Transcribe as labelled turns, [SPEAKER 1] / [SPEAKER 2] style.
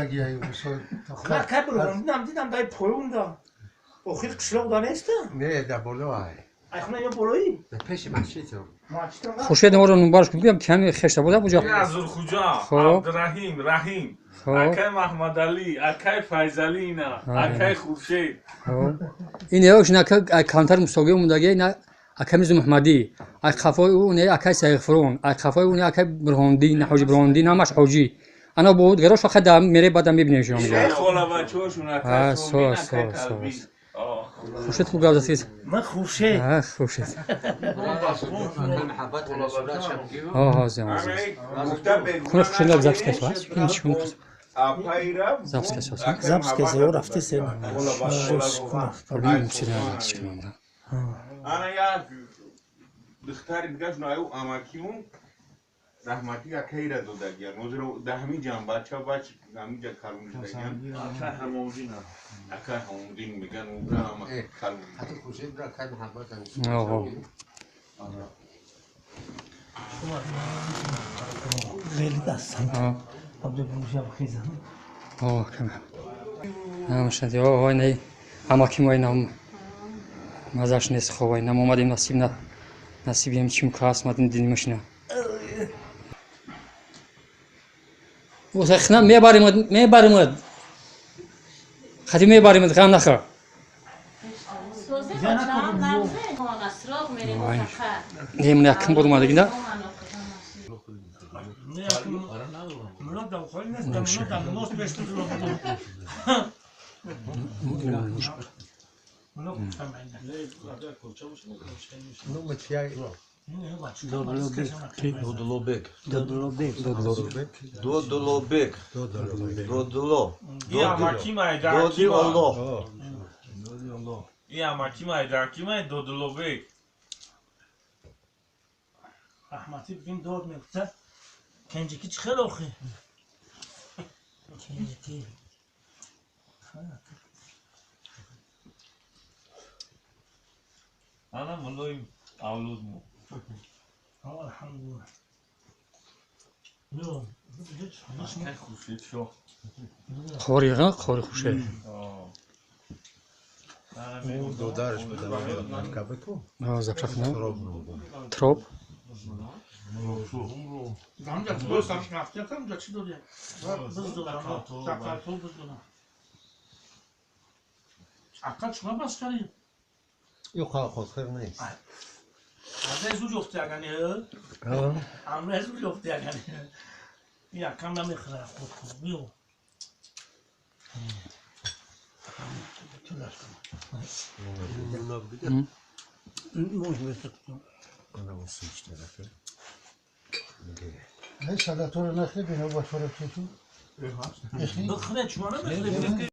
[SPEAKER 1] دگیایی بسید
[SPEAKER 2] نه که برون دیدم دای پایون دا با خیلی قشلاق دا نیسته؟
[SPEAKER 1] نه در بالا های
[SPEAKER 2] ایخونه یا بالایی؟
[SPEAKER 1] در پیش مسجد هم
[SPEAKER 3] خورشید ما رو نمبرش کنم بیام کمی خشته بوده بوجا
[SPEAKER 4] نزول خوجا عبدالرحیم رحیم اکای محمد علی اکای فیضلی اینا اکای خورشید
[SPEAKER 3] این یاش نه که کانتر مستوگی موندگی نه اکمیز محمدی اکخفای او نه اکای سیغفرون اکخفای او نه اکای برهاندی نه حاجی برهاندی نامش حاجی انا بود گروش خدام میره بعدم میبینیم شما
[SPEAKER 4] شیخ ولا بچه‌هاشون اکای سومین اکای قلبی
[SPEAKER 3] خورشید خوب گازید
[SPEAKER 2] من خورشید
[SPEAKER 3] خورشید
[SPEAKER 1] محبت رسولت شمگیو
[SPEAKER 3] زمان خونه خورشید ناب زبس کسو هست این چون زبس کسو هست
[SPEAKER 2] زبس کسی ها رفته سن
[SPEAKER 3] پربیم چیزی هست کنم
[SPEAKER 4] انا یا دختری دیگه نایو اماکیون رحمتی اکای را دو دگیر نوزر دهمی جان بچه دهمی جان کارون دگیر اکای همومدین اکای همومدین میگن اون هم کارون
[SPEAKER 1] حتی خورشید را که محبت
[SPEAKER 2] خیلی دستم عبد بروشم خیزم
[SPEAKER 3] کم همشتی وای نه اماکی ما اینم مزاش نیست خوبه اینم اومدیم نصیبیم چیم کاس مادن دینیمش نه و سخنا میباریم خدی میباریم خام نخور نه من یکم بود اومده گینده
[SPEAKER 1] Dodolobek.
[SPEAKER 4] یا مکیمای درکیمای دودلوبک
[SPEAKER 2] رحمتی بگیم داد میگفته کنجکی چه خیلی آخه کنجکی
[SPEAKER 4] انا ملویم اولود مو
[SPEAKER 2] الحمدلله
[SPEAKER 4] اکای خورشید شو
[SPEAKER 3] خوری خوشه
[SPEAKER 1] دودارش بدم کبکو
[SPEAKER 3] زبشخنا تروب
[SPEAKER 2] Amca dostum şnafta amca çıdırıyor. Bızdırlar. Sakal sol bızdırlar. Akal çıkma başkanı.
[SPEAKER 1] Yok خود خیر نیست
[SPEAKER 2] Amca زود افته اگانی amca زود افته اگانی یا کم نمیخوره خود خود بیو
[SPEAKER 1] نه سالاتور نخیر بینو با طور چشون
[SPEAKER 2] بخره چونه